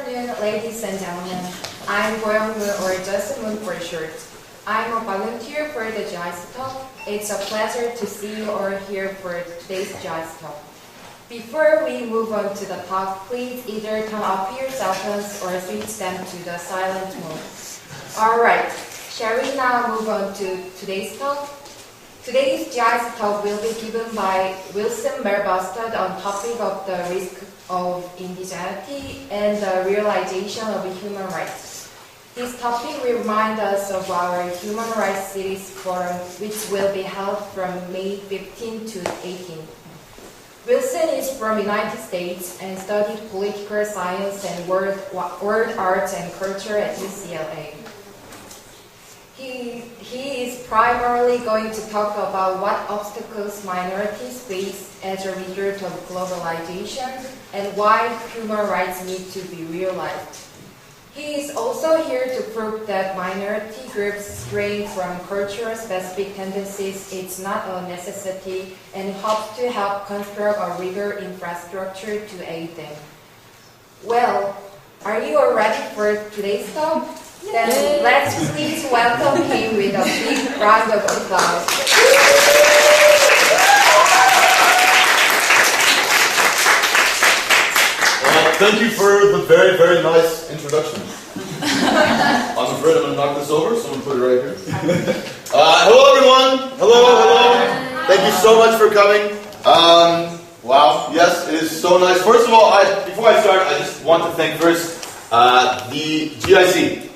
afternoon, ladies and gentlemen. I'm Jeong, or just Moon for short. I'm a volunteer for the GIC talk. It's a pleasure to see you all here for today's GIC talk. Before we move on to the talk, please either turn off your cell phones or switch them to the silent mode. Alright, shall we now move on to today's talk? Today's GIC talk will be given by Wilson Melbostad on topic of the risk of indigeneity and the realization of human rights. This topic will remind us of our Human Rights Cities Forum, which will be held from May 15 to 18. Wilson is from the United States and studied political science and world arts and culture at UCLA. He is primarily going to talk about what obstacles minorities face as a result of globalization and why human rights need to be realized. He is also here to prove that minority groups stray from cultural-specific tendencies is not a necessity and hopes to help construct a legal infrastructure to aid them. Well, are you all ready for today's talk? Then let's please welcome him with a big round of applause. Thank you for the very, very nice introduction. I'm afraid I'm going to knock this over. Someone put it right here. Hello, everyone. Hello. Thank you so much for coming. Wow. Yes, it is so nice. First of all, before I start, I just want to thank first the GIC.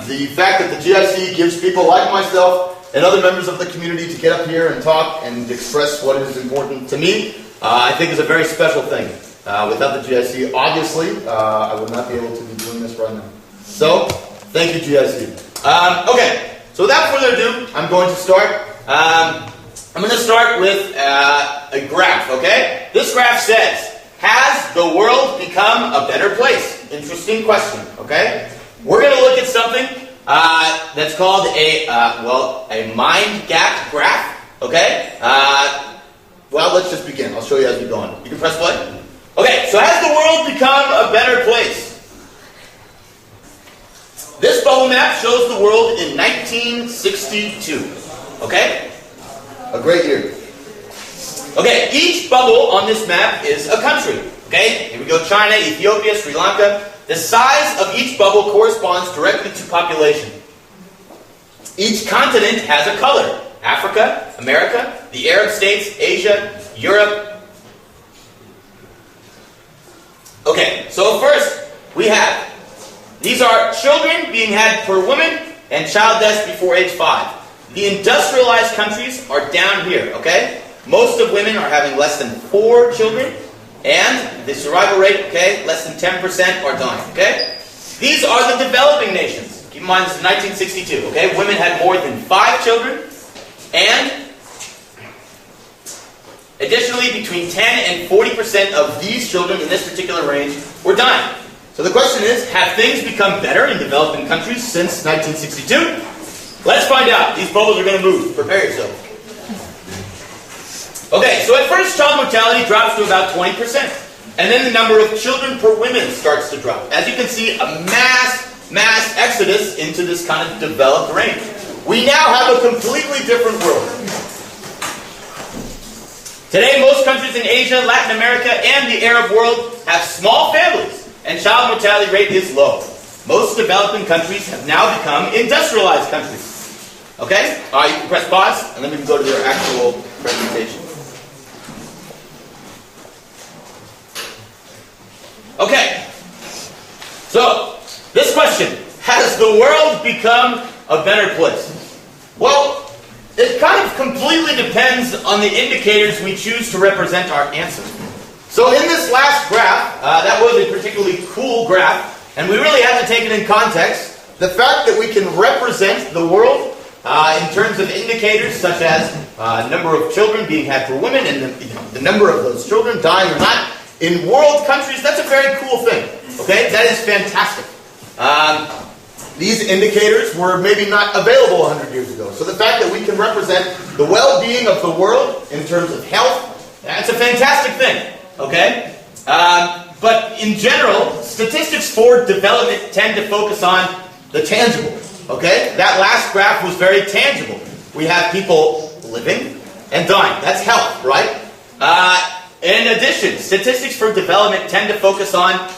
The fact that the GIC gives people like myself and other members of the community to get up here and talk and express what is important to me, I think is a very special thing. Without the GIC, obviously, I would not be able to be doing this right now. So, thank you, GIC. Okay, so without further ado, I'm going to start. I'm going to start with a graph, okay? This graph says, has the world become a better place? Interesting question, okay? We're going to look at something that's called a mind gap graph, okay? Well, let's just begin. I'll show you as we go on. You can press play. Okay, so has the world become a better place? This bubble map shows the world in 1962. Okay? A great year. Okay, each bubble on this map is a country. Okay? Here we go, China, Ethiopia, Sri Lanka. The size of each bubble corresponds directly to population. Each continent has a color. Africa, America, the Arab states, Asia, Europe. Okay, so first we have, these are children being had per woman and child deaths before age 5. The industrialized countries are down here, okay? Most of women are having less than 4 children, and the survival rate, okay, less than 10% are dying, okay? These are the developing nations. Keep in mind, this is 1962, okay? Women had more than 5 children, and additionally, between 10 and 40% of these children in this particular range were dying. So the question is, have things become better in developing countries since 1962? Let's find out. These bubbles are going to move. Prepare yourself. Okay, so at first child mortality drops to about 20%. And then the number of children per woman starts to drop. As you can see, a mass exodus into this kind of developed range. We now have a completely different world. Today, most countries in Asia, Latin America, and the Arab world have small families, and child mortality rate is low. Most developing countries have now become industrialized countries. Okay? You can press pause, and then we can go to their actual presentation. Okay. So, this question, has the world become a better place? Well, it kind of completely depends on the indicators we choose to represent our answer. So in this last graph, that was a particularly cool graph, and we really have to take it in context. The fact that we can represent the world in terms of indicators such as number of children being had per woman and the number of those children dying or not in world countries, that's a very cool thing. Okay, that is fantastic. These indicators were maybe not available 100 years ago. So the fact that we can represent the well-being of the world in terms of health, that's a fantastic thing. Okay? But in general, statistics for development tend to focus on the tangible. Okay? That last graph was very tangible. We have people living and dying. That's health, right? In addition, statistics for development tend to focus on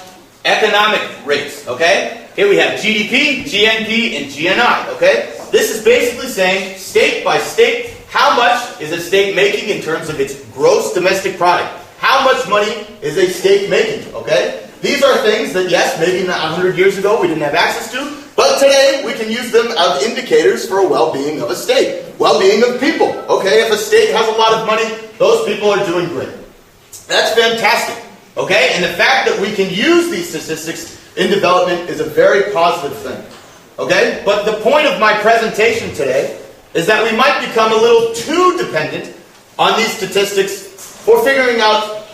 economic rates. Okay? Here we have GDP, GNP, and GNI. Okay? This is basically saying, state by state, how much is a state making in terms of its gross domestic product? How much money is a state making? Okay? These are things that, yes, maybe 100 years ago we didn't have access to, but today we can use them as indicators for a well-being of a state, well-being of people. Okay? If a state has a lot of money, those people are doing great. That's fantastic. Okay? And the fact that we can use these statistics in development is a very positive thing. Okay? But the point of my presentation today is that we might become a little too dependent on these statistics for figuring out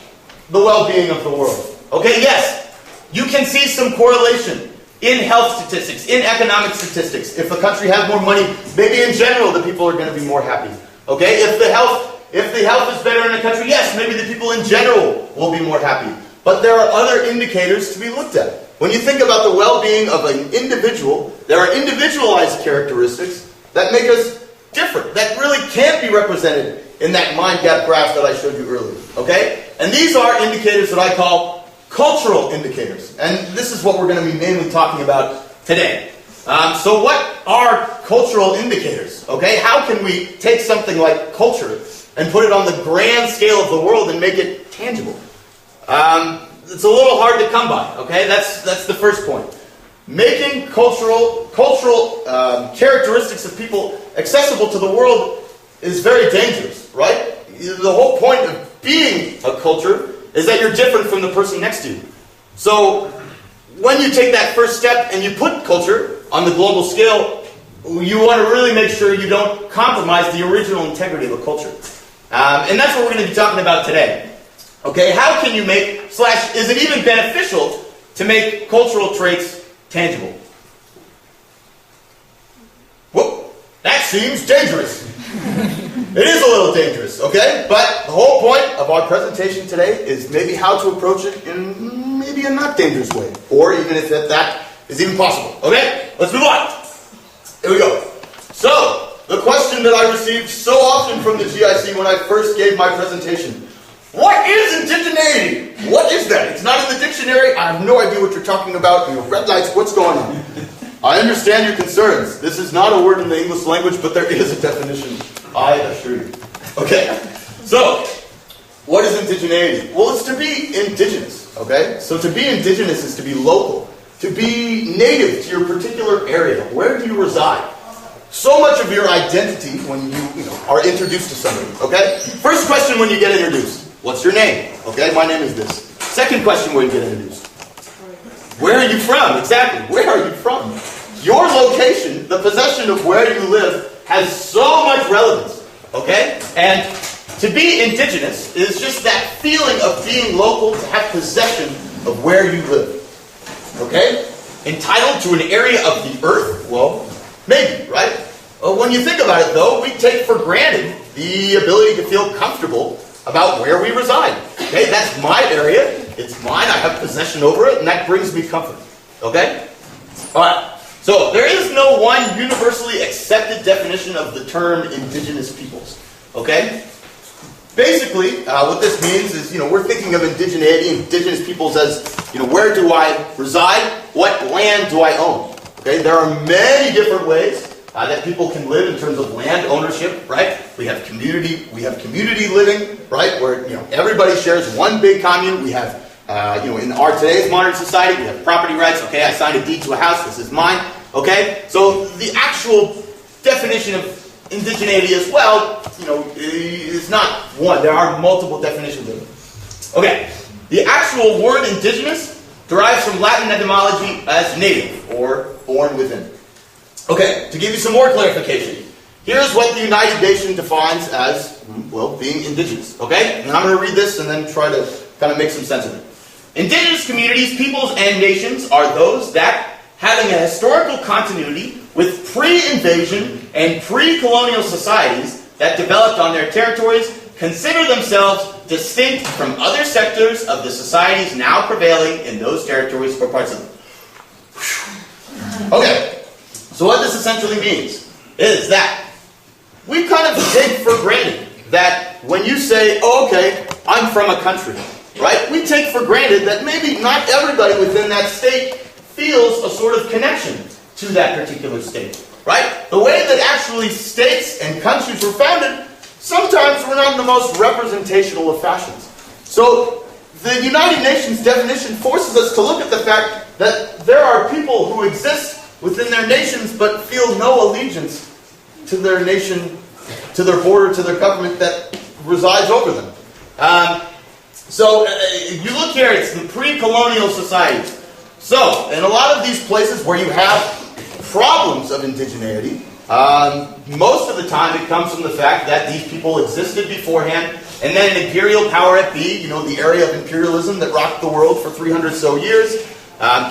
the well-being of the world. Okay, yes, you can see some correlation in health statistics, in economic statistics. If the country has more money, maybe in general the people are going to be more happy. Okay, if the health is better in a country, yes, maybe the people in general will be more happy. But there are other indicators to be looked at. When you think about the well-being of an individual, there are individualized characteristics that make us different, that really can't be represented in that mind gap graph that I showed you earlier. Okay? And these are indicators that I call cultural indicators. And this is what we're going to be mainly talking about today. So what are cultural indicators? Okay? How can we take something like culture and put it on the grand scale of the world and make it tangible? It's a little hard to come by. Okay? That's the first point. Making cultural characteristics of people accessible to the world is very dangerous, right? The whole point of being a culture is that you're different from the person next to you. So when you take that first step and you put culture on the global scale, you want to really make sure you don't compromise the original integrity of a culture. And that's what we're going to be talking about today. Okay, how can you make, / is it even beneficial to make cultural traits tangible? Whoop, that seems dangerous. It is a little dangerous, okay? But the whole point of our presentation today is maybe how to approach it in maybe a not dangerous way. Or even if that is even possible. Okay? Let's move on. Here we go. So, the question that I received so often from the GIC when I first gave my presentation. What is indigeneity? What is that? It's not in the dictionary. I have no idea what you're talking about. Red lights, what's going on? I understand your concerns. This is not a word in the English language, but there is a definition, I assure you. Okay, so, what is indigeneity? Well, it's to be indigenous, okay? So to be indigenous is to be local, to be native to your particular area. Where do you reside? So much of your identity when you are introduced to somebody, okay? First question when you get introduced, what's your name? Okay, my name is this. Second question when you get introduced. Where are you from? Exactly. Where are you from? Your location, the possession of where you live, has so much relevance. Okay? And to be indigenous is just that feeling of being local, to have possession of where you live. Okay? Entitled to an area of the earth? Well, maybe, right? When you think about it, though, we take for granted the ability to feel comfortable about where we reside. Okay? That's my area. It's mine. I have possession over it, and that brings me comfort. Okay? Alright. So, there is no one universally accepted definition of the term indigenous peoples. Okay? Basically, what this means is, we're thinking of indigeneity, indigenous peoples as, where do I reside? What land do I own? Okay? There are many different ways that people can live in terms of land ownership, right? We have community living, right? Where, everybody shares one big commune. We have in our today's modern society, we have property rights. Okay, I signed a deed to a house. This is mine. Okay, so the actual definition of indigeneity as well, is not one. There are multiple definitions of it. Okay, the actual word indigenous derives from Latin etymology as native or born within. Okay, to give you some more clarification, here's what the United Nations defines as, being indigenous. Okay, and I'm going to read this and then try to kind of make some sense of it. Indigenous communities, peoples, and nations are those that, having a historical continuity with pre-invasion and pre-colonial societies that developed on their territories, consider themselves distinct from other sectors of the societies now prevailing in those territories or parts of them. Okay, so what this essentially means is that we kind of take for granted that when you say, oh, okay, I'm from a country, right? We take for granted that maybe not everybody within that state feels a sort of connection to that particular state, right? The way that actually states and countries were founded sometimes were not in the most representational of fashions. So the United Nations definition forces us to look at the fact that there are people who exist within their nations but feel no allegiance to their nation, to their border, to their government that resides over them. So you look here, it's the pre-colonial societies. So in a lot of these places where you have problems of indigeneity, most of the time it comes from the fact that these people existed beforehand, and then an imperial power at B, you know, the area of imperialism that rocked the world for 300 so years,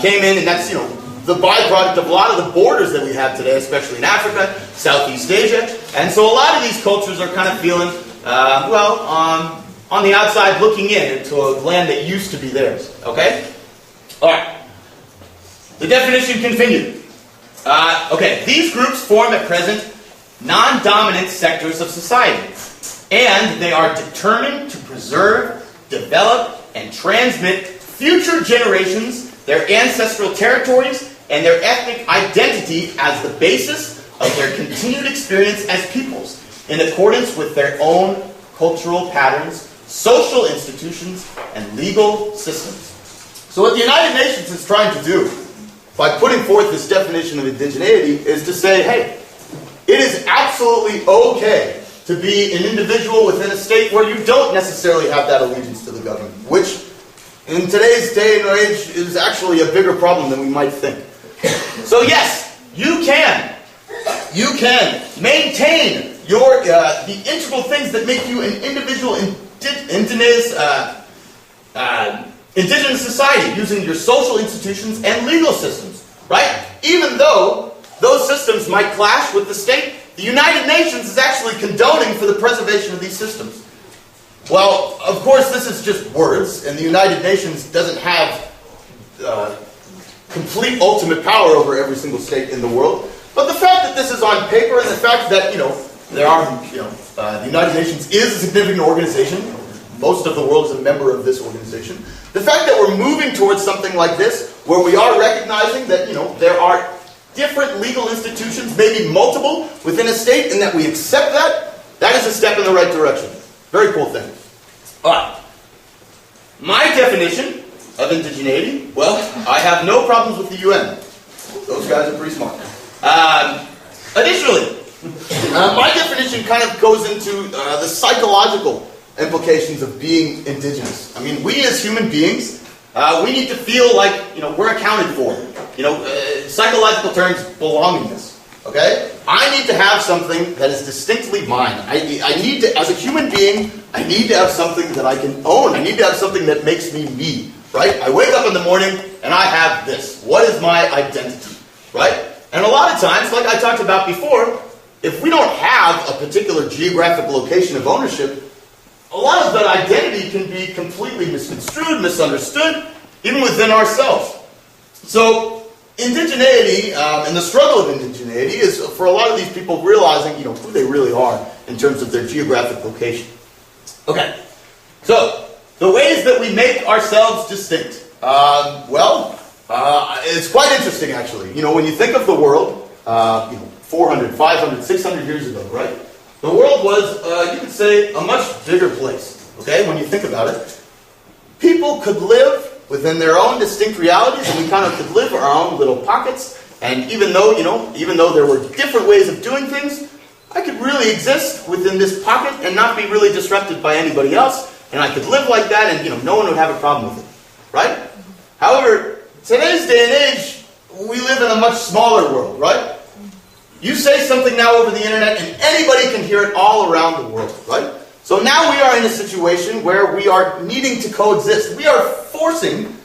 came in, and that's, you know, the byproduct of a lot of the borders that we have today, especially in Africa, Southeast Asia. And so a lot of these cultures are kind of feeling, on the outside looking in into a land that used to be theirs. Okay? Alright. The definition continued. Okay, these groups form at present non-dominant sectors of society, and they are determined to preserve, develop, and transmit future generations their ancestral territories and their ethnic identity as the basis of their continued experience as peoples, in accordance with their own cultural patterns, social institutions, and legal systems. So what the United Nations is trying to do by putting forth this definition of indigeneity is to say, hey, it is absolutely okay to be an individual within a state where you don't necessarily have that allegiance to the government, which in today's day and age is actually a bigger problem than we might think. So yes, you can maintain your the integral things that make you an individual indigenous society using your social institutions and legal systems, right? Even though those systems might clash with the state, the United Nations is actually condoning for the preservation of these systems. Well, of course, this is just words, and the United Nations doesn't have complete ultimate power over every single state in the world. But the fact that this is on paper, and the fact that, you know, there are, the United Nations is a significant organization. Most of the world is a member of this organization. The fact that we're moving towards something like this, where we are recognizing that, you know, there are different legal institutions, maybe multiple, within a state, and that we accept that, that is a step in the right direction. Very cool thing. Alright. My definition of indigeneity, well, I have no problems with the UN. Those guys are pretty smart. Additionally, my definition kind of goes into the psychological implications of being indigenous. I mean, we as human beings, we need to feel like, you know, we're accounted for. You know, psychological terms, belongingness. Okay? I need to have something that is distinctly mine. I need to, as a human being, I need to have something that I can own. I need to have something that makes me me. Right? I wake up in the morning and I have this. What is my identity? Right? And a lot of times, like I talked about before, if we don't have a particular geographic location of ownership, a lot of that identity can be completely misconstrued, misunderstood, even within ourselves. So, indigeneity and the struggle of indigeneity is for a lot of these people realizing, you know, who they really are in terms of their geographic location. Okay, so the ways that we make ourselves distinct. It's quite interesting actually. You know, when you think of the world, 400, 500, 600 years ago, right? The world was, you could say, a much bigger place. Okay, when you think about it, people could live within their own distinct realities, and we kind of could live our own little pockets. And even though there were different ways of doing things, I could really exist within this pocket and not be really disrupted by anybody else. And I could live like that, and no one would have a problem with it, right? However, today's day and age, we live in a much smaller world, right? You say something now over the internet, and anybody can hear it all around the world, right? So now we are in a situation where we are needing to coexist. We are forcing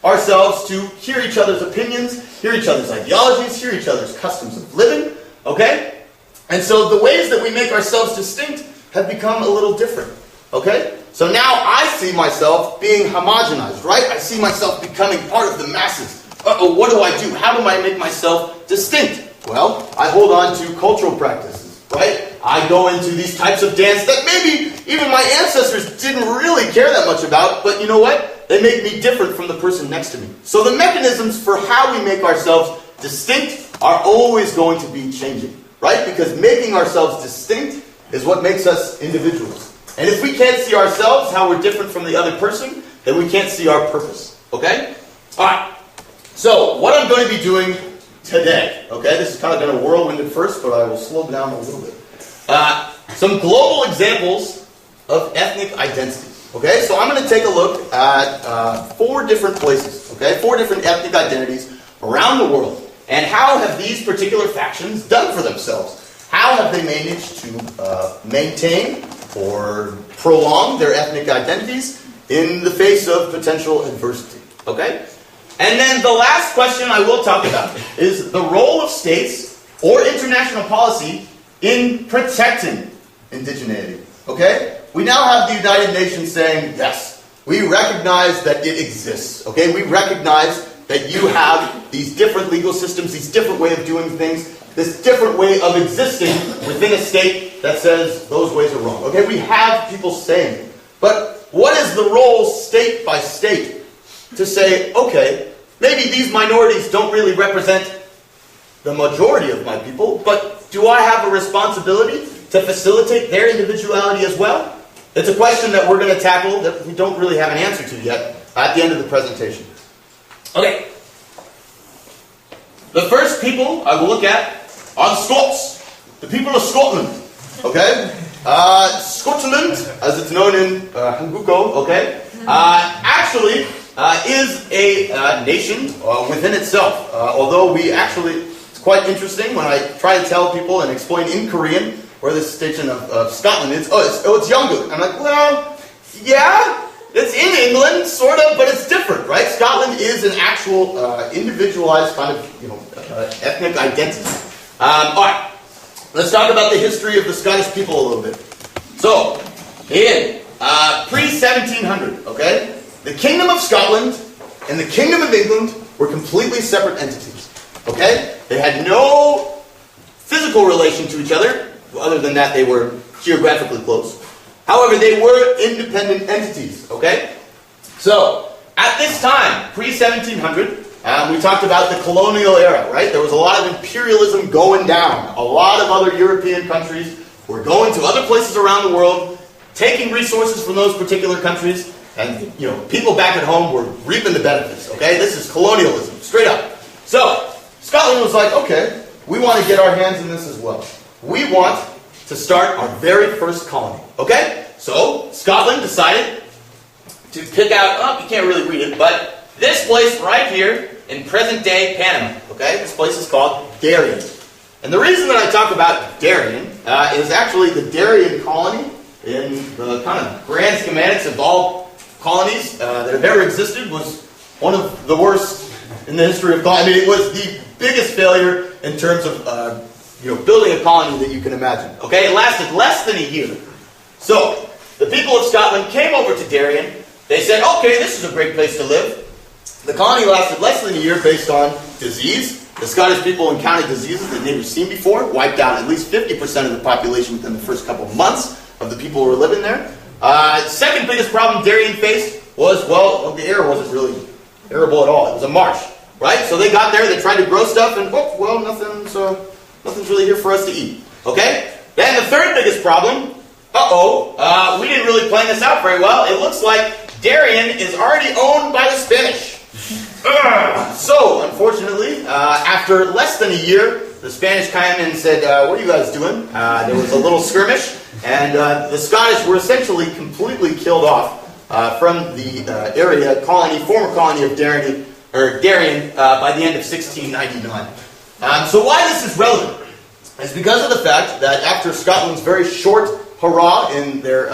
ourselves to hear each other's opinions, hear each other's ideologies, hear each other's customs of living, okay? And so the ways that we make ourselves distinct have become a little different. Okay? So now I see myself being homogenized, right? I see myself becoming part of the masses. Uh-oh, what do I do? How do I make myself distinct? Well, I hold on to cultural practices, right? I go into these types of dance that maybe even my ancestors didn't really care that much about, but you know what? They make me different from the person next to me. So the mechanisms for how we make ourselves distinct are always going to be changing, right? Because making ourselves distinct is what makes us individuals. And if we can't see ourselves, how we're different from the other person, then we can't see our purpose, okay? Alright, so what I'm going to be doing today, okay? This is kind of been a whirlwind at first, but I will slow down a little bit. Some global examples of ethnic identity. Okay, so I'm going to take a look at 4 different places, okay, 4 different ethnic identities around the world. And how have these particular factions done for themselves? How have they managed to maintain or prolong their ethnic identities in the face of potential adversity? Okay? And then the last question I will talk about is the role of states or international policy in protecting indigeneity. Okay? We now have the United Nations saying, yes, we recognize that it exists. Okay? We recognize that you have these different legal systems, these different ways of doing things, this different way of existing within a state that says those ways are wrong. Okay? We have people saying it. But what is the role state by state to say, okay, maybe these minorities don't really represent the majority of my people, but do I have a responsibility to facilitate their individuality as well? It's a question that we're going to tackle that we don't really have an answer to yet at the end of the presentation. Okay. The first people I will look at are the Scots. The people of Scotland. Okay? Scotland, as it's known in Hanguko, okay, actually is a nation within itself. Although we actually, it's quite interesting when I try to tell people and explain in Korean where this station of Scotland is. It's Yongguk. I'm like, well, yeah, it's in England, sort of, but it's different, right? Scotland is an actual individualized kind of, ethnic identity. All right, let's talk about the history of the Scottish people a little bit. So, in pre-1700, okay, the Kingdom of Scotland and the Kingdom of England were completely separate entities. Okay, they had no physical relation to each other. Other than that, they were geographically close. However, they were independent entities, okay? So, at this time, pre-1700, we talked about the colonial era, right? There was a lot of imperialism going down. A lot of other European countries were going to other places around the world, taking resources from those particular countries, and, people back at home were reaping the benefits, okay? This is colonialism, straight up. So, Scotland was like, okay, we want to get our hands in this as well. We want to start our very first colony. Okay? So, Scotland decided to pick out, you can't really read it, but this place right here in present-day Panama. Okay? This place is called Darien. And the reason that I talk about Darien is actually the Darien colony in the kind of grand schematics of all colonies that have ever existed was one of the worst in the history of colonies. I mean, it was the biggest failure in terms of building a colony that you can imagine. Okay, it lasted less than a year. So, the people of Scotland came over to Darien. They said, okay, this is a great place to live. The colony lasted less than a year based on disease. The Scottish people encountered diseases they'd never seen before, wiped out at least 50% of the population within the first couple of months of the people who were living there. Second biggest problem Darien faced was, the air wasn't really arable at all. It was a marsh, right? So they got there, they tried to grow stuff, and nothing's really here for us to eat. Okay? Then the third biggest problem, we didn't really plan this out very well. It looks like Darien is already owned by the Spanish. So, unfortunately, after less than a year, the Spanish came in and said, what are you guys doing? There was a little skirmish, and the Scottish were essentially completely killed off from the former colony of Darien by the end of 1699. So why this is relevant is because of the fact that after Scotland's very short hurrah in their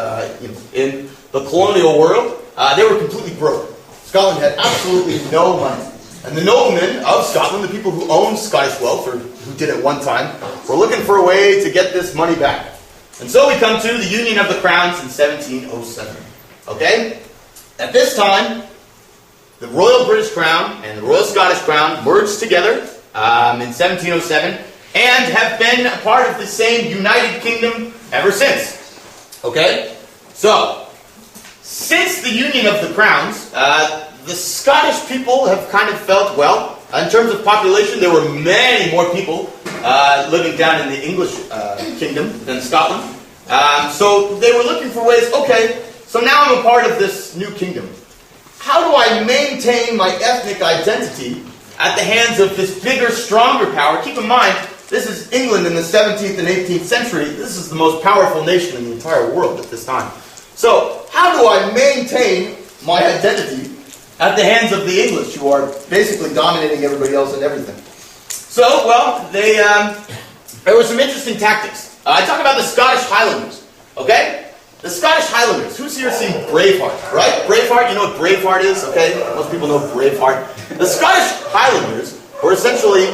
in the colonial world, they were completely broke. Scotland had absolutely no money. And the noblemen of Scotland, the people who owned Scottish wealth, or who did at one time, were looking for a way to get this money back. And so we come to the Union of the Crowns in 1707. Okay? At this time, the Royal British Crown and the Royal Scottish Crown merged together in 1707 and have been a part of the same United Kingdom ever since. Okay? So, since the Union of the Crowns, the Scottish people have kind of felt, well, in terms of population, there were many more people living down in the English kingdom than Scotland. So they were looking for ways, okay, so now I'm a part of this new kingdom. How do I maintain my ethnic identity at the hands of this bigger, stronger power? Keep in mind, this is England in the 17th and 18th century. This is the most powerful nation in the entire world at this time. So, how do I maintain my identity at the hands of the English, who are basically dominating everybody else and everything? So, well, there were some interesting tactics. I talk about the Scottish Highlanders, okay? The Scottish Highlanders. Who's here seen Braveheart, right? Braveheart, you know what Braveheart is, okay? Most people know Braveheart. The Scottish Highlanders were essentially,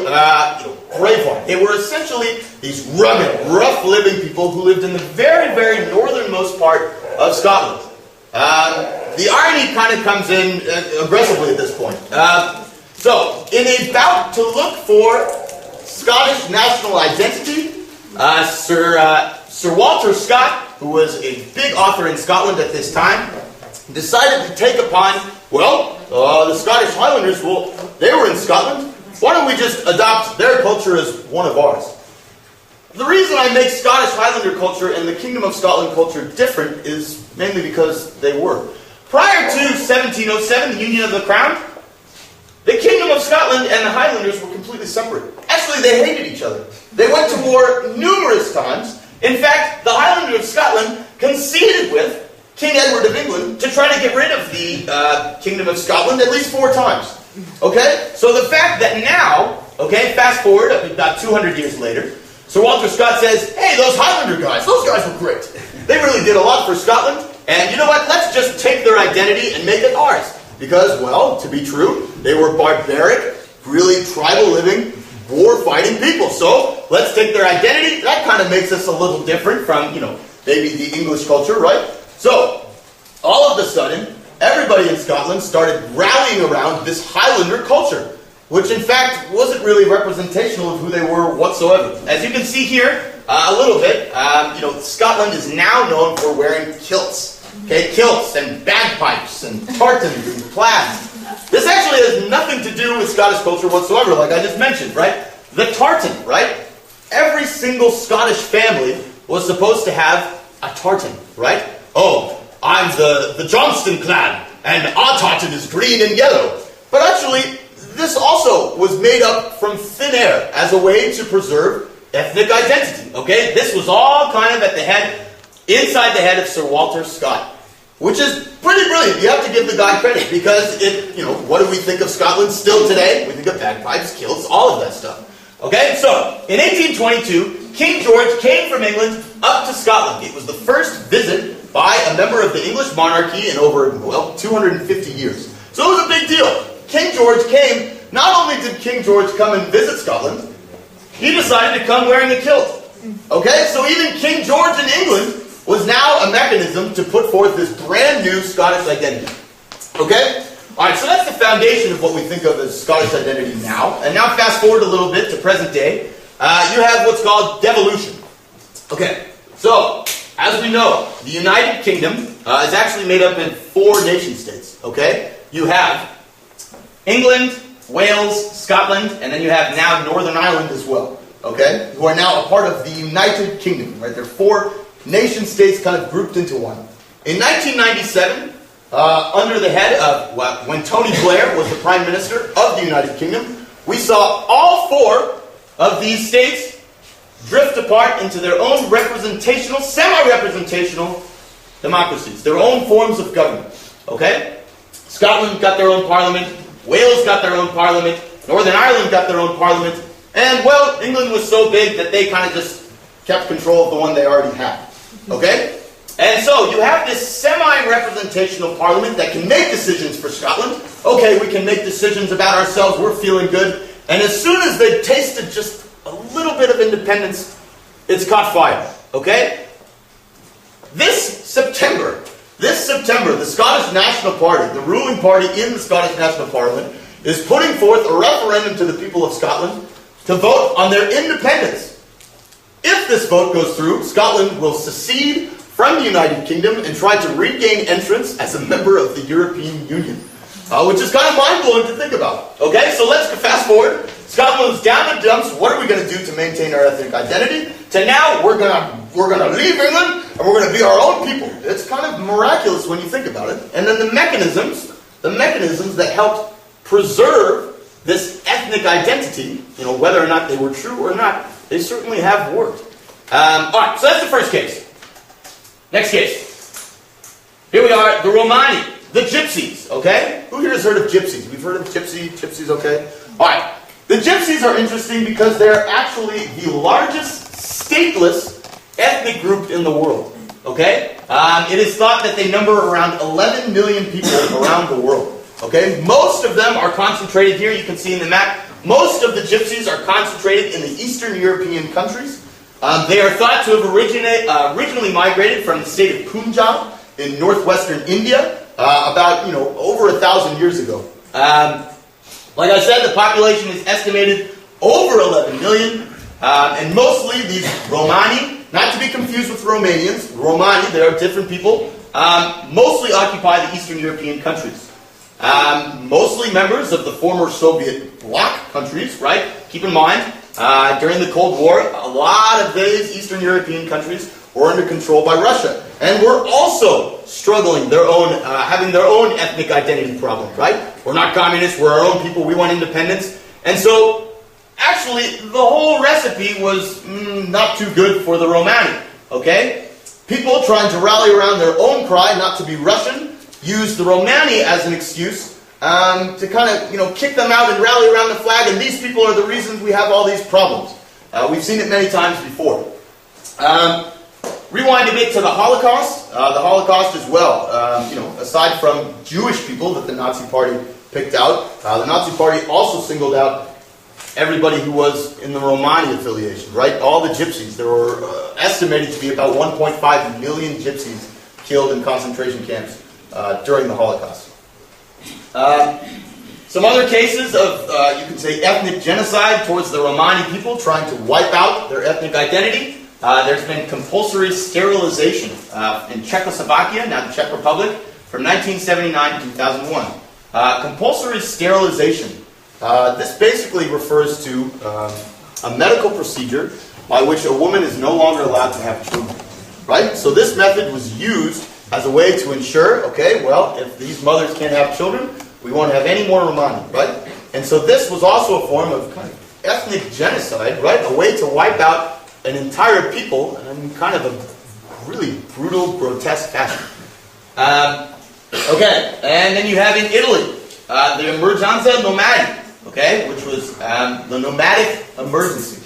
Braveheart. They were essentially these rugged, rough-living people who lived in the very, very northernmost part of Scotland. The irony kind of comes in aggressively at this point. So, in a bout to look for Scottish national identity, Sir Walter Scott, who was a big author in Scotland at this time, decided to take upon, the Scottish Highlanders, well, they were in Scotland. Why don't we just adopt their culture as one of ours? The reason I make Scottish Highlander culture and the Kingdom of Scotland culture different is mainly because they were. Prior to 1707, the Union of the Crown, the Kingdom of Scotland and the Highlanders were completely separate. Actually, they hated each other. They went to war numerous times. In fact, the Highlanders of Scotland conceded with King Edward of England to try to get rid of the Kingdom of Scotland at least 4 times. Okay? So the fact that now, okay, fast forward about 200 years later, Sir Walter Scott says, hey, those Highlander guys, those guys were great. They really did a lot for Scotland. And you know what? Let's just take their identity and make it ours. Because, well, to be true, they were barbaric, really tribal-living, war-fighting people. So, let's take their identity. That kind of makes us a little different from, maybe the English culture, right? So, all of a sudden, everybody in Scotland started rallying around this Highlander culture, which in fact wasn't really representational of who they were whatsoever. As you can see here, a little bit, Scotland is now known for wearing kilts. Okay, kilts and bagpipes and tartans and plaids. This actually has nothing to do with Scottish culture whatsoever, like I just mentioned, right? The tartan, right? Every single Scottish family was supposed to have a tartan, right? Oh, I'm the Johnston clan, and our tartan is green and yellow. But actually, this also was made up from thin air as a way to preserve ethnic identity, okay? This was all kind of inside the head of Sir Walter Scott, which is pretty brilliant. You have to give the guy credit, because what do we think of Scotland still today? We think of bagpipes, kilts, all of that stuff. Okay, so in 1822, King George came from England up to Scotland. It was the first visit by a member of the English monarchy in over, 250 years. So it was a big deal. King George came. Not only did King George come and visit Scotland, he decided to come wearing a kilt. Okay, so even King George in England was now a mechanism to put forth this brand new Scottish identity. Okay? Alright, so that's the foundation of what we think of as Scottish identity now. And now fast forward a little bit to present day. You have what's called devolution. Okay, so as we know, the United Kingdom is actually made up in 4 nation states. Okay? You have England, Wales, Scotland, and then you have now Northern Ireland as well. Okay? Who are now a part of the United Kingdom. Right? They're 4 nation states kind of grouped into one. In 1997, under the head of, when Tony Blair was the Prime Minister of the United Kingdom, we saw all 4 of these states drift apart into their own representational, semi-representational democracies, their own forms of government. Okay? Scotland got their own parliament, Wales got their own parliament, Northern Ireland got their own parliament, and, England was so big that they kind of just kept control of the one they already had. Okay? And so, you have this semi-representational parliament that can make decisions for Scotland. Okay, we can make decisions about ourselves, we're feeling good. And as soon as they tasted just a little bit of independence, it's caught fire. Okay? this September, the Scottish National Party, the ruling party in the Scottish National Parliament, is putting forth a referendum to the people of Scotland to vote on their independence. If this vote goes through, Scotland will secede from the United Kingdom and try to regain entrance as a member of the European Union. Which is kind of mind-blowing to think about. Okay, so let's fast forward. Scotland's down the dumps. What are we going to do to maintain our ethnic identity? To now, we're gonna leave England and we're going to be our own people. It's kind of miraculous when you think about it. And then the mechanisms that helped preserve this ethnic identity, whether or not they were true or not, they certainly have worked. All right, so that's the first case. Next case. Here we are, the Romani, the Gypsies, okay? Who here has heard of Gypsies? We've heard of Gypsies, okay? All right, the Gypsies are interesting because they're actually the largest stateless ethnic group in the world, okay? It is thought that they number around 11 million people around the world, okay? Most of them are concentrated here, you can see in the map. Most of the Gypsies are concentrated in the Eastern European countries. They are thought to have originally migrated from the state of Punjab in northwestern India about over 1,000 years ago. Like I said, the population is estimated over 11 million, and mostly these Romani, not to be confused with Romanians, Romani, they are different people, mostly occupy the Eastern European countries. Mostly members of the former Soviet bloc countries, right? Keep in mind, during the Cold War, a lot of these Eastern European countries were under control by Russia. And were also struggling having their own ethnic identity problem, right? We're not communists, we're our own people, we want independence. And so, actually, the whole recipe was not too good for the Romani, okay? People trying to rally around their own cry, not to be Russian, used the Romani as an excuse to kind of, kick them out and rally around the flag, and these people are the reasons we have all these problems. We've seen it many times before. Rewind a bit to the Holocaust. The Holocaust as well, aside from Jewish people that the Nazi Party picked out, the Nazi Party also singled out everybody who was in the Romani affiliation, right? All the Gypsies. There were estimated to be about 1.5 million Gypsies killed in concentration camps during the Holocaust. Some other cases of, you could say, ethnic genocide towards the Romani people trying to wipe out their ethnic identity. There's been compulsory sterilization in Czechoslovakia, now the Czech Republic, from 1979 to 2001. Compulsory sterilization. This basically refers to a medical procedure by which a woman is no longer allowed to have children. Right? So this method was used as a way to ensure, okay, well, if these mothers can't have children, we won't have any more Romani, right? And so this was also a form of kind of ethnic genocide, right? A way to wipe out an entire people in kind of a really brutal, grotesque fashion. Okay, and then you have in Italy, the Emergenza Nomadi, okay, which was the nomadic emergency,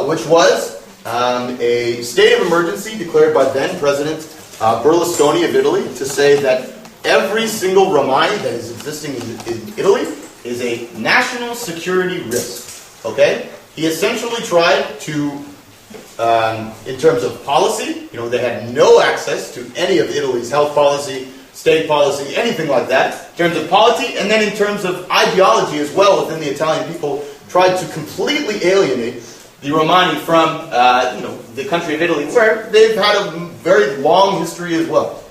which was a state of emergency declared by then President Berlusconi of Italy to say that every single Romani that is existing in Italy is a national security risk, okay? He essentially tried to in terms of policy, they had no access to any of Italy's health policy, state policy, anything like that. In terms of polity, and then in terms of ideology as well within the Italian people, tried to completely alienate the Romani from, the country of Italy, where they've had a very long history as well.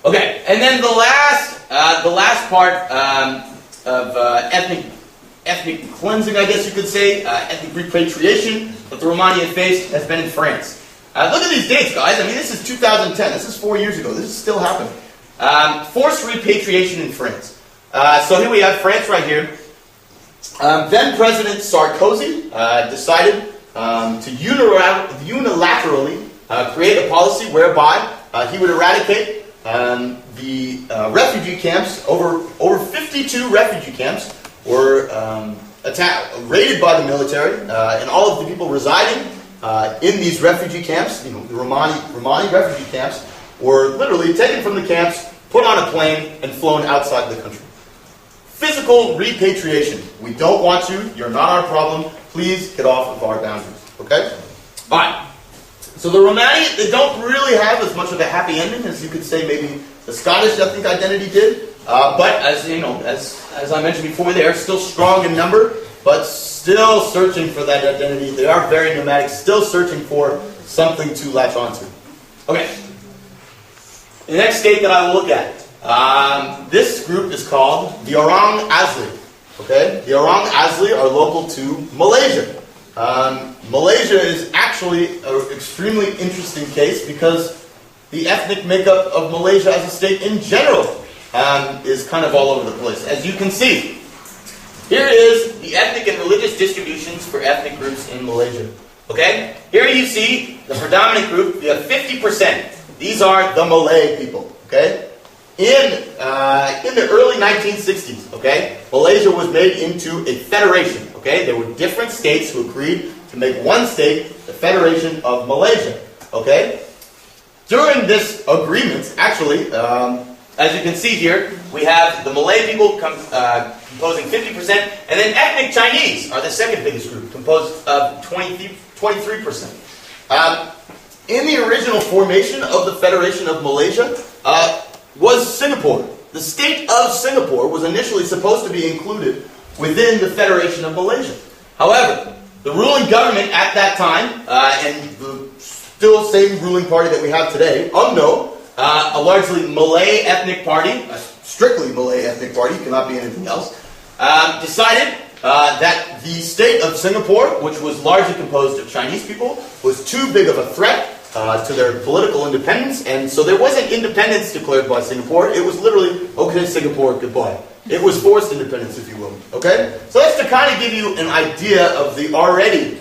Okay, and then the last part of ethnic cleansing, I guess you could say, ethnic repatriation that the Romani have faced has been in France. Look at these dates, guys. I mean, this is 2010. This is 4 years ago. This is still happening. Forced repatriation in France. So here we have France right here. Then President Sarkozy decided to unilaterally create a policy whereby he would eradicate the refugee camps. Over 52 refugee camps were raided by the military, and all of the people residing in these refugee camps, the Romani refugee camps, were literally taken from the camps, put on a plane, and flown outside the country. Physical repatriation. We don't want you. You're not our problem. Please get off of our boundaries. Okay? Alright. So the Romani, they don't really have as much of a happy ending as you could say maybe the Scottish ethnic identity did. But as you know, as I mentioned before, they are still strong in number, but still searching for that identity. They are very nomadic, still searching for something to latch onto. Okay. The next state that I will look at. This group is called the Orang Asli. Okay? The Orang Asli are local to Malaysia. Malaysia is actually an extremely interesting case because the ethnic makeup of Malaysia as a state in general is kind of all over the place. As you can see, here is the ethnic and religious distributions for ethnic groups in Malaysia. Okay? Here you see the predominant group. You have 50%. These are the Malay people. Okay? In the early 1960s, okay, Malaysia was made into a federation. Okay? There were different states who agreed to make one state, the Federation of Malaysia. Okay? During this agreement, actually, as you can see here, we have the Malay people composing 50%, and then ethnic Chinese are the second biggest group, composed of 23%. In the original formation of the Federation of Malaysia was Singapore. The state of Singapore was initially supposed to be included within the Federation of Malaysia. However, the ruling government at that time, and the still same ruling party that we have today, UMNO, a largely Malay ethnic party, a strictly Malay ethnic party, cannot be anything else, decided that the state of Singapore, which was largely composed of Chinese people, was too big of a threat to their political independence, and so there wasn't independence declared by Singapore. It was literally, okay, Singapore, goodbye. It was forced independence, if you will. Okay? So that's to kind of give you an idea of the already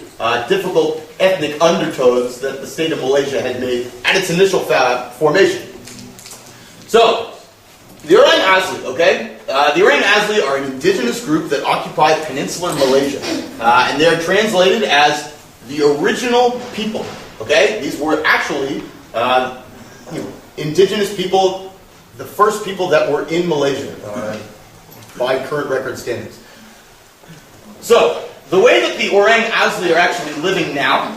difficult ethnic undertones that the state of Malaysia had made at its initial formation. So, the Orang Asli, okay? The Orang Asli are an indigenous group that occupy peninsular Malaysia. And they are translated as the original people, okay? These were actually indigenous people, the first people that were in Malaysia by current record standards. So, the way that the Orang Asli are actually living now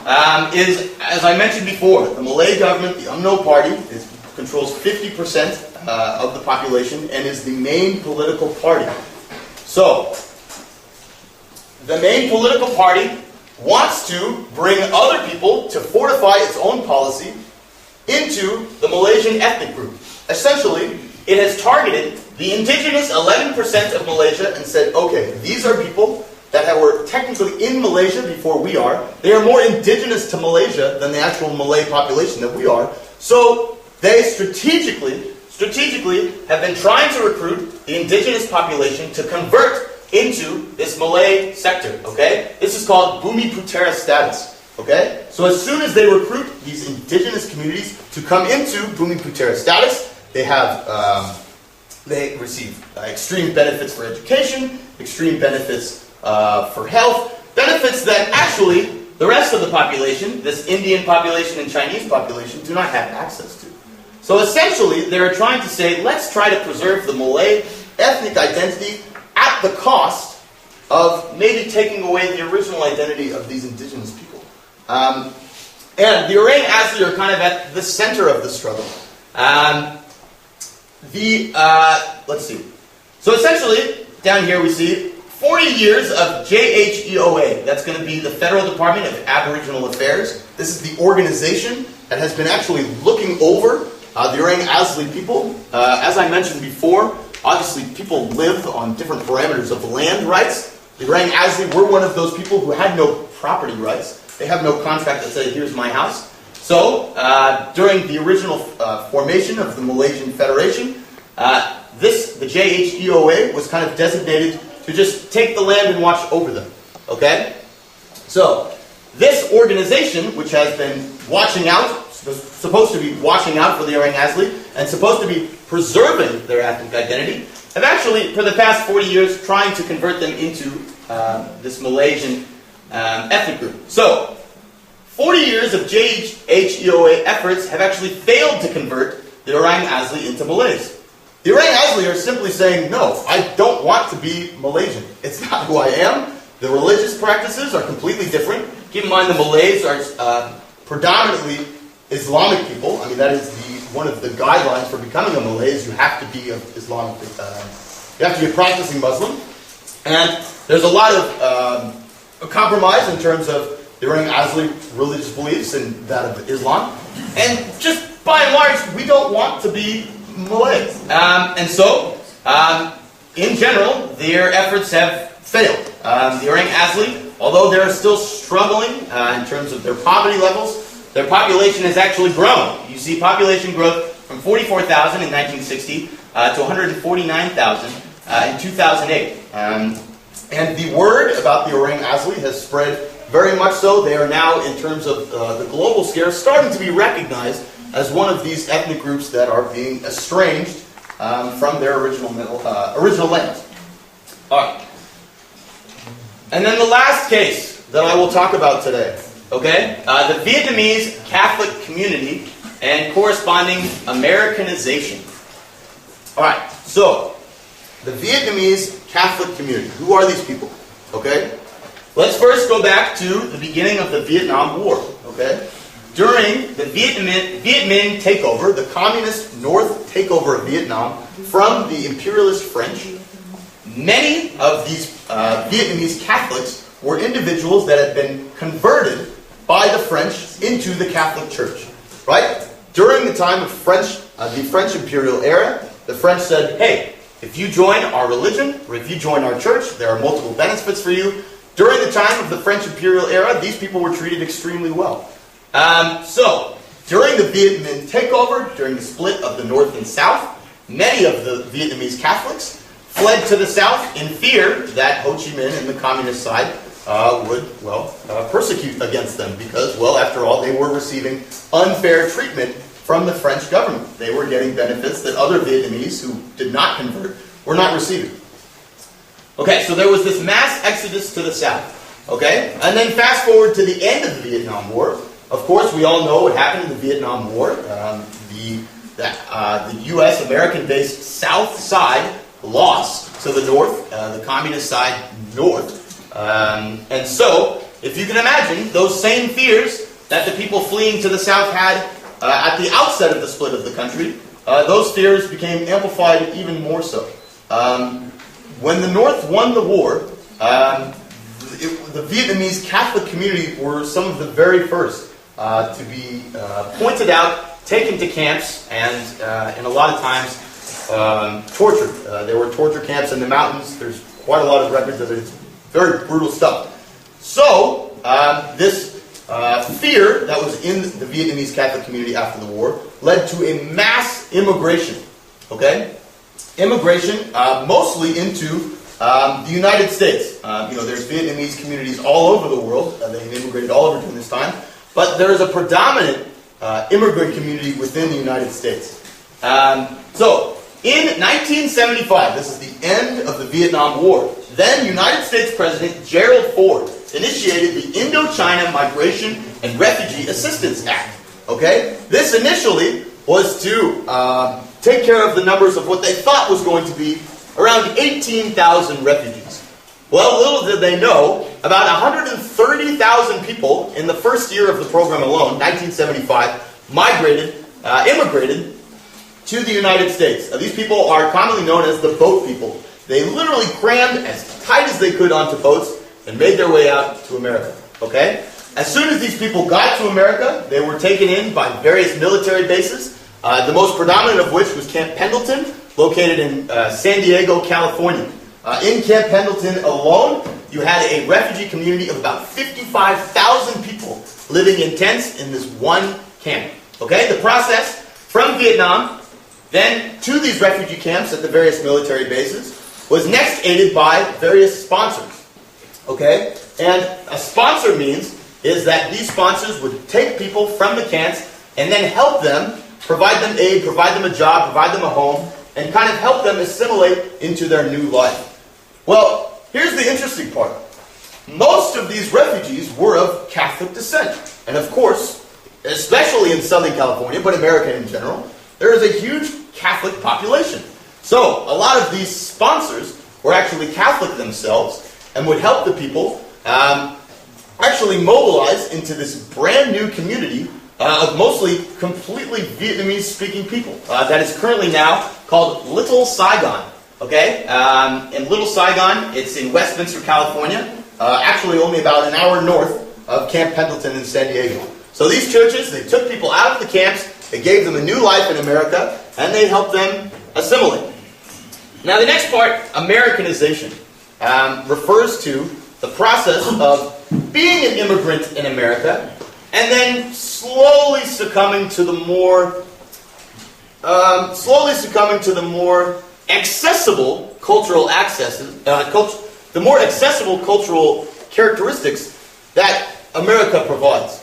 is, as I mentioned before, the Malay government, the UMNO party, controls 50% of the population and is the main political party. So, the main political party wants to bring other people to fortify its own policy into the Malaysian ethnic group. Essentially, it has targeted the indigenous 11% of Malaysia and said, okay, these are people that were technically in Malaysia before we are. They are more indigenous to Malaysia than the actual Malay population that we are. So they strategically have been trying to recruit the indigenous population to convert into this Malay sector. Okay? This is called Bumiputera status. Okay? So as soon as they recruit these indigenous communities to come into Bumiputera status, they receive extreme benefits for education, extreme benefits for health, benefits that actually the rest of the population, this Indian population and Chinese population, do not have access to. So essentially, they're trying to say, let's try to preserve the Malay ethnic identity at the cost of maybe taking away the original identity of these indigenous people. And the Orang Asli are kind of at the center of the struggle. Let's see. So essentially, down here we see 40 years of JHEOA. That's going to be the Federal Department of Aboriginal Affairs. This is the organization that has been actually looking over the Orang Asli people. As I mentioned before, obviously people live on different parameters of land rights. The Orang Asli were one of those people who had no property rights. They have no contract that says, here's my house. So, during the original formation of the Malaysian Federation, the JHEOA was kind of designated to just take the land and watch over them. Okay? So, this organization, which has been watching out, supposed to be watching out for the Orang Asli, and supposed to be preserving their ethnic identity, have actually, for the past 40 years, trying to convert them into this Malaysian ethnic group. So, 40 years of JHEOA efforts have actually failed to convert the Orang Asli into Malays. The Orang Asli are simply saying, no, I don't want to be Malaysian. It's not who I am. The religious practices are completely different. Keep in mind the Malays are predominantly Islamic people. I mean, that is one of the guidelines for becoming a Malay is you have to be of Islamic, you have to be a practicing Muslim. And there's a lot of compromise in terms of the Orang Asli religious beliefs and that of Islam. And just by and large, we don't want to be Malay. And so, in general, their efforts have failed. The Orang Asli, although they're still struggling in terms of their poverty levels, their population has actually grown. You see population growth from 44,000 in 1960 to 149,000 in 2008. And the word about the Orang Asli has spread very much so. They are now, in terms of the global scale, starting to be recognized as one of these ethnic groups that are being estranged from their original lands. All right. And then the last case that I will talk about today, okay? The Vietnamese Catholic community and corresponding Americanization. All right, so the Vietnamese Catholic community. Who are these people? Okay? Let's first go back to the beginning of the Vietnam War. Okay? During the Viet Minh takeover, the communist North takeover of Vietnam from the imperialist French, many of these Vietnamese Catholics were individuals that had been converted by the French into the Catholic Church. Right? During the time of the French imperial era, the French said, hey, if you join our religion, or if you join our church, there are multiple benefits for you. During the time of the French imperial era, these people were treated extremely well. So, during the Viet Minh takeover, during the split of the North and South, many of the Vietnamese Catholics fled to the South in fear that Ho Chi Minh and the communist side would, persecute against them because, after all, they were receiving unfair treatment from the French government. They were getting benefits that other Vietnamese who did not convert were not receiving. Okay, so there was this mass exodus to the South. Okay, and then fast forward to the end of the Vietnam War. Of course, we all know what happened in the Vietnam War. The U.S. American-based South side lost to the North, the communist side North. And so, if you can imagine, those same fears that the people fleeing to the South had at the outset of the split of the country, those fears became amplified even more so. When the North won the war, the Vietnamese Catholic community were some of the very first to be pointed out, taken to camps, and a lot of times tortured. There were torture camps in the mountains. There's quite a lot of records of it. It's very brutal stuff. So, this fear that was in the Vietnamese Catholic community after the war led to a mass immigration. Okay? Immigration mostly into the United States. There's Vietnamese communities all over the world. They've immigrated all over during this time. But there is a predominant immigrant community within the United States. So, in 1975, this is the end of the Vietnam War, then United States President Gerald Ford initiated the Indochina Migration and Refugee Assistance Act. Okay? This initially was to take care of the numbers of what they thought was going to be around 18,000 refugees. Well, little did they know, about 130,000 people in the first year of the program alone, 1975, immigrated to the United States. Now, these people are commonly known as the boat people. They literally crammed as tight as they could onto boats and made their way out to America. Okay? As soon as these people got to America, they were taken in by various military bases, the most predominant of which was Camp Pendleton, located in San Diego, California. In Camp Pendleton alone, you had a refugee community of about 55,000 people living in tents in this one camp. Okay? The process from Vietnam, then to these refugee camps at the various military bases, was next aided by various sponsors. Okay? And a sponsor is that these sponsors would take people from the camps and then help them, provide them aid, provide them a job, provide them a home, and kind of help them assimilate into their new life. Well, here's the interesting part. Most of these refugees were of Catholic descent. And of course, especially in Southern California, but America in general, there is a huge Catholic population. So, a lot of these sponsors were actually Catholic themselves and would help the people actually mobilize into this brand new community of mostly completely Vietnamese-speaking people that is currently now called Little Saigon. Okay, in Little Saigon, it's in Westminster, California, actually only about an hour north of Camp Pendleton in San Diego. So these churches, they took people out of the camps, they gave them a new life in America, and they helped them assimilate. Now the next part, Americanization, refers to the process of being an immigrant in America and then slowly succumbing to the more accessible cultural the more accessible cultural characteristics that America provides.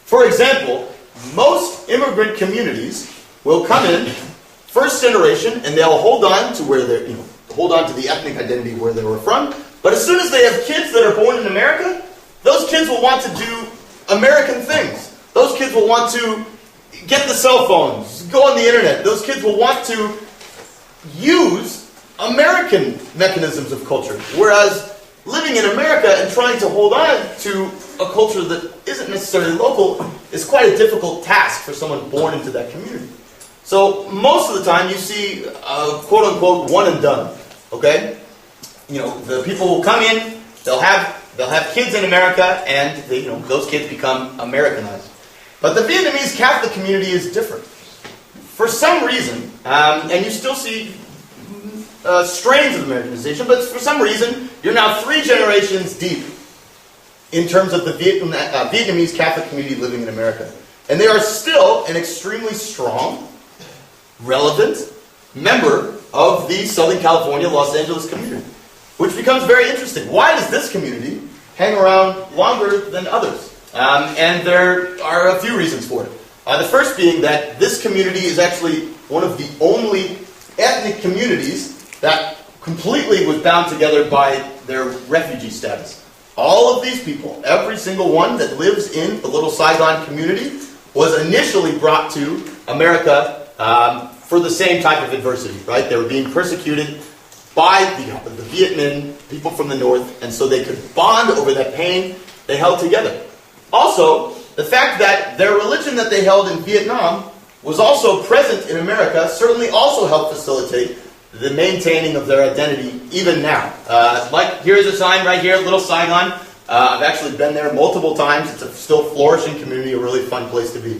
For example, most immigrant communities will come in first generation and they'll hold on to where they're, hold on to the ethnic identity where they were from. But as soon as they have kids that are born in America, those kids will want to do American things. Those kids will want to get the cell phones, go on the internet. Those kids will want to use American mechanisms of culture. Whereas living in America and trying to hold on to a culture that isn't necessarily local is quite a difficult task for someone born into that community. So most of the time you see quote-unquote one and done. Okay? The people will come in, they'll have kids in America, and those kids become Americanized. But the Vietnamese Catholic community is different. For some reason, and you still see strains of Americanization, but for some reason, you're now 3 generations deep in terms of the Vietnamese Catholic community living in America. And they are still an extremely strong, relevant member of the Southern California, Los Angeles community. Which becomes very interesting. Why does this community hang around longer than others? And there are a few reasons for it. The first being that this community is actually one of the only ethnic communities that completely was bound together by their refugee status. All of these people, every single one that lives in the Little Saigon community, was initially brought to America for the same type of adversity, right? They were being persecuted by the Viet Minh, people from the north, and so they could bond over that pain. They held together. Also, the fact that their religion that they held in Vietnam was also present in America certainly also helped facilitate the maintaining of their identity even now. Like, here's a sign right here, Little Saigon. I've actually been there multiple times. It's a still flourishing community, a really fun place to be.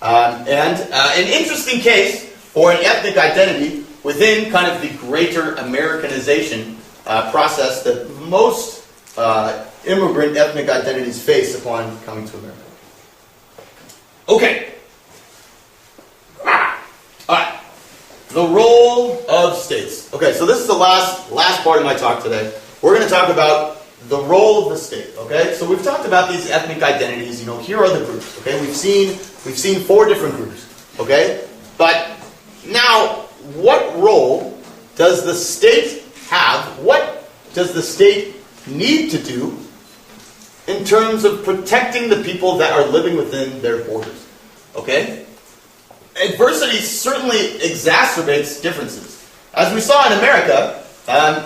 And an interesting case for an ethnic identity within kind of the greater Americanization process that most immigrant ethnic identities face upon coming to America. Okay. Alright. The role of states. Okay, so this is the last part of my talk today. We're going to talk about the role of the state. Okay, so we've talked about these ethnic identities. Here are the groups. Okay, we've seen 4 different groups. Okay, but now, what role does the state have? What does the state need to do in terms of protecting the people that are living within their borders? Okay? Adversity certainly exacerbates differences. As we saw in America,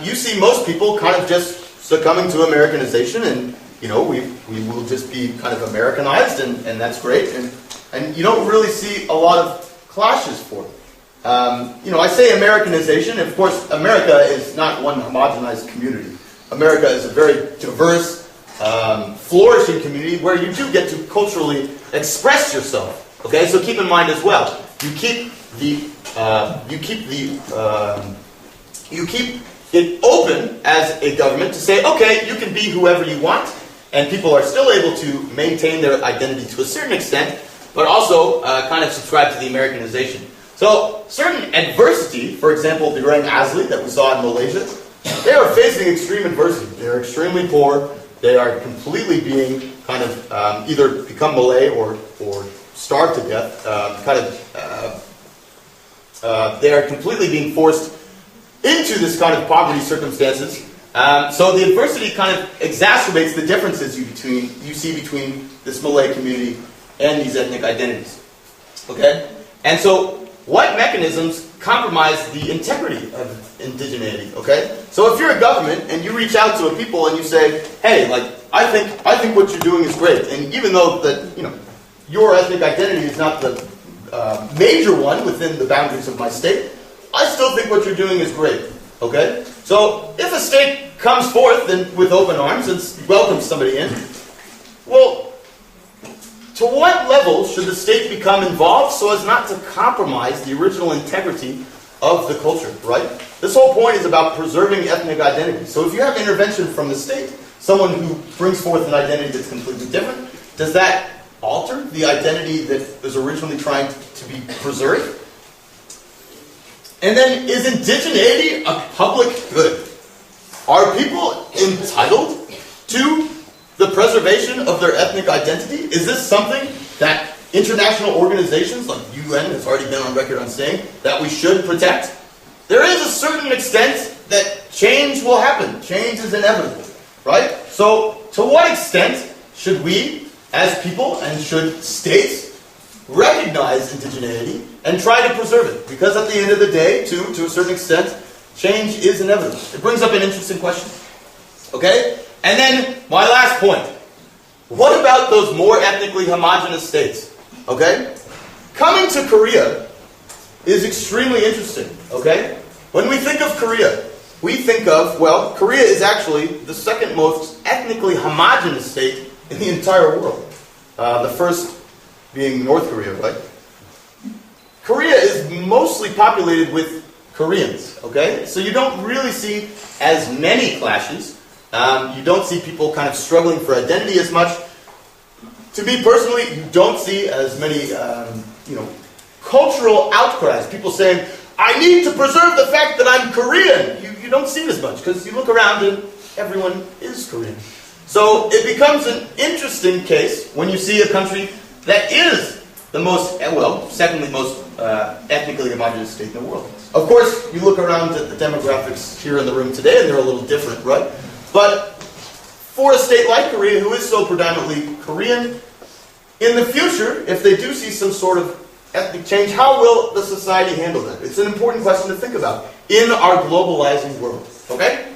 you see most people kind of just succumbing to Americanization, and we will just be kind of Americanized, and that's great, and you don't really see a lot of clashes for it. I say Americanization, and of course America is not one homogenized community. America is a very diverse, flourishing community where you do get to culturally express yourself. Okay, so keep in mind as well, you keep it open as a government to say, okay, you can be whoever you want, and people are still able to maintain their identity to a certain extent, but also kind of subscribe to the Americanization. So, certain adversity, for example, the Orang Asli that we saw in Malaysia, they are facing extreme adversity. They are extremely poor. They are completely being kind of either become Malay or starved to death. They are completely being forced into this kind of poverty circumstances. So the adversity kind of exacerbates the differences you see between this Malay community and these ethnic identities. Okay? And so, what mechanisms compromise the integrity of indigeneity? Okay? So if you're a government and you reach out to a people and you say, hey, I think what you're doing is great, and even though that, your ethnic identity is not the major one within the boundaries of my state, I still think what you're doing is great. Okay? So, if a state comes forth and with open arms and welcomes somebody in, well, to what level should the state become involved so as not to compromise the original integrity of the culture, right? This whole point is about preserving ethnic identity. So if you have intervention from the state, someone who brings forth an identity that's completely different, does that alter the identity that was originally trying to be preserved? And then, is indigeneity a public good? Are people entitled to the preservation of their ethnic identity? Is this something that international organizations like UN has already been on record on saying that we should protect? There is a certain extent that change will happen. Change is inevitable, right? So, to what extent should we, as people, and should states, recognize indigeneity and try to preserve it? Because at the end of the day, to a certain extent, change is inevitable. It brings up an interesting question. Okay? And then, my last point. What about those more ethnically homogenous states? Okay? Coming to Korea is extremely interesting. Okay? When we think of Korea, we think of, well, Korea is actually the second most ethnically homogenous state in the entire world. The first being North Korea, right? Korea is mostly populated with Koreans, okay? So you don't really see as many clashes. You don't see people kind of struggling for identity as much. To me personally, you don't see as many, cultural outcries. People saying, I need to preserve the fact that I'm Korean. You don't see it as much because you look around and everyone is Korean. So it becomes an interesting case when you see a country that is the most, secondly most ethnically homogeneous state in the world. Of course, you look around at the demographics here in the room today and they're a little different, right? But for a state like Korea, who is so predominantly Korean, in the future, if they do see some sort of ethnic change, how will the society handle that? It's an important question to think about in our globalizing world. Okay?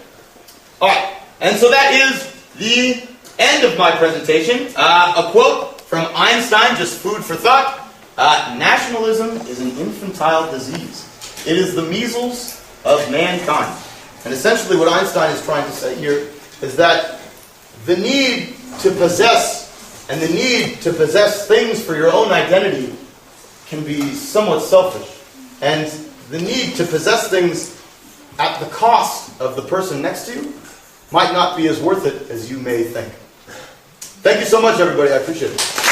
Alright, and so that is the end of my presentation. A quote from Einstein, just food for thought. Nationalism is an infantile disease. It is the measles of mankind. And essentially what Einstein is trying to say here is that the need to possess and the need to possess things for your own identity can be somewhat selfish. And the need to possess things at the cost of the person next to you might not be as worth it as you may think. Thank you so much, everybody. I appreciate it.